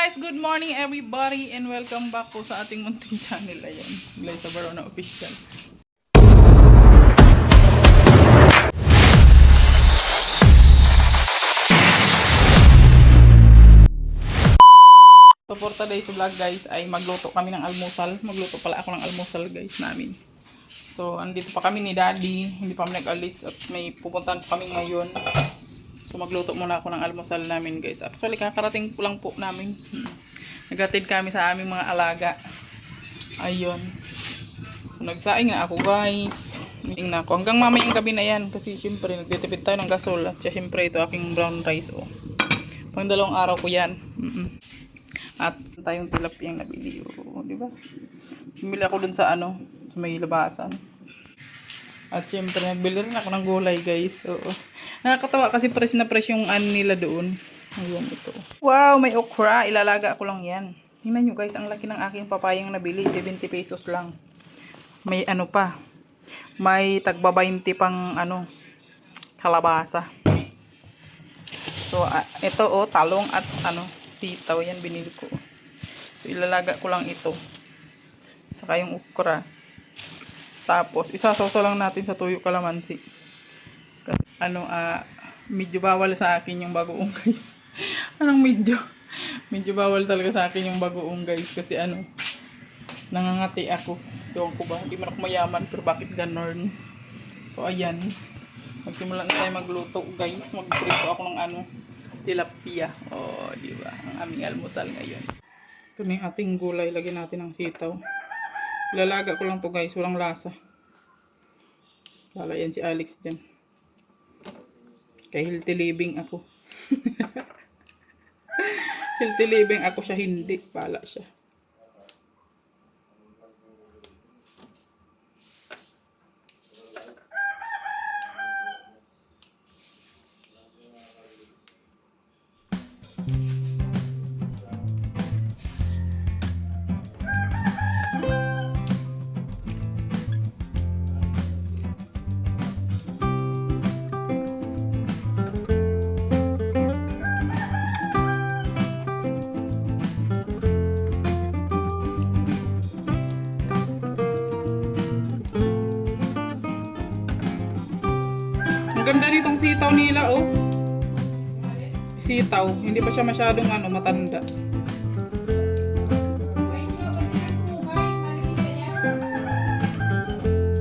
guys! Good morning everybody and welcome back po sa ating munting channel. Ayan, Glyza Barona Official. So for today's vlog guys ay magluto kami ng almusal. Magluto pala ako ng almusal guys namin. So andito pa kami ni Daddy, hindi pa kami nag-alis at may pupuntahan pa kami ngayon. So magluto muna ako ng almusal namin guys. Actually kakarating po lang po namin. Naghatid kami sa aming mga alaga. Ayun. So nagsaing na ako guys. Meeting na ako. Hanggang mamayang gabi na yan. Kasi siyempre nagtitipid tayo ng gasol. At siyempre ito aking brown rice. Oh. Pang 2 araw ko yan. At tayong tilapiyang nabili. Oh, diba? Bumili ako dun sa ano. Sa may labasan. At syempre, nagbili rin ako ng gulay, guys. So, nakakatawa kasi fresh na fresh yung nila doon. Ayan, ito. Wow, may okra. Ilalaga ko lang yan. Tingnan nyo, guys. Ang laki ng aking papayang nabili. 70 pesos lang. May ano pa. May tagba 20 pang ano, kalabasa. So, ito, oh, talong at ano, sitaw. Yan, binili ko. So, ilalaga ko lang ito. Saka yung okra. Tapos, isasoso lang natin sa tuyo kalamansi. Kasi, ano, medyo bawal sa akin yung bagoong, guys. Anong medyo? Medyo bawal talaga sa akin yung bagoong, guys. Kasi, ano, nangangati ako. Ewan ko ba? Hindi man ako mayaman, pero bakit ganon? So, ayan. Magsimula na tayo magluto, guys. Magprito ako ng, ano, tilapia. Oh, diba? Ang aming almusal ngayon. Ito na yung ating gulay. Lagyan natin ng sitaw. Lalaga ko lang to guys, walang lasa. Lalayan si Alex dyan. Kay healthy living ako. Healthy living ako siya, hindi. Pala siya. Ang ganda nitong sitaw nila, oh. Sitaw. Hindi pa siya masyadong ano, matanda.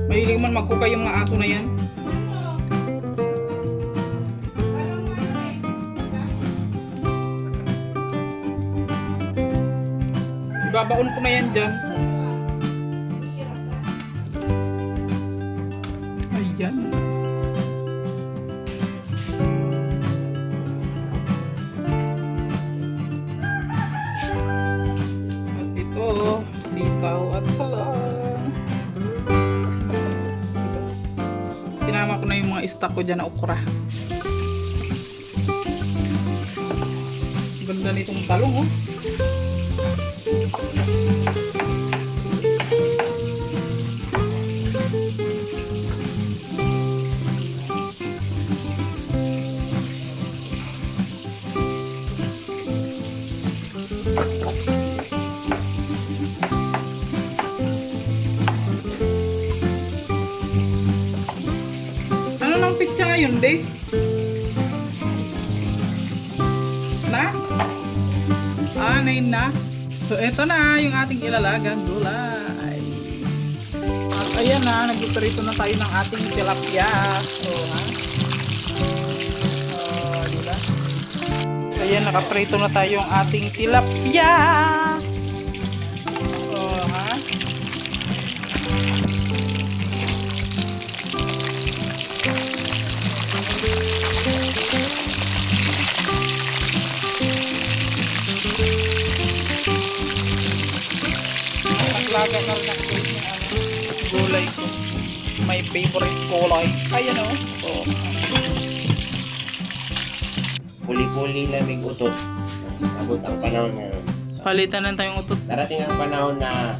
Mahilig man magkukay yung mga aso na yan. Ibabaon ko na yan dyan. Ayan. Sitaw at salang. Sinama ko na yung mga stock ko dyan na okra. Ganda nitong talong, oh. Pizza ngayon, de. Na? 9 na. So, eto na yung ating ilalagang gulay. At ayan na, nagpiprito na tayo ng ating tilapia. So, ha? Diba? So, ayan, nakaprito na tayo yung ating tilapia. Ha? Laga na rin ako yung gulay ko. My favorite gulay. Ayan o. Oh. Puli-puli lamig utot. Abot ang panahon na Palitan na tayong utot. darating ang panahon na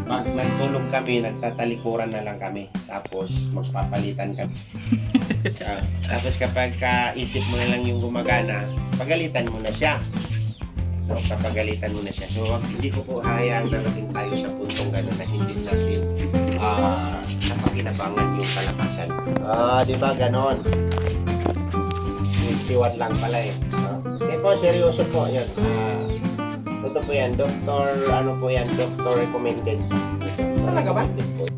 pag nagtulog kami, nagtatalikuran na lang kami. Tapos magpapalitan kami. Tapos kapag kaisip mo na lang yung gumagana, pagalitan mo na siya. So, kapagalitan mo na siya. So, hindi ko po hayaan darating tayo sa puntong gano'n na hindi natin napakinabangan yung kalakasan. Di ba gano'n? 51 lang pala eh. Eh po, seryoso po yan. Totoo po yan. Doctor recommended. Talaga ba? Recommended po.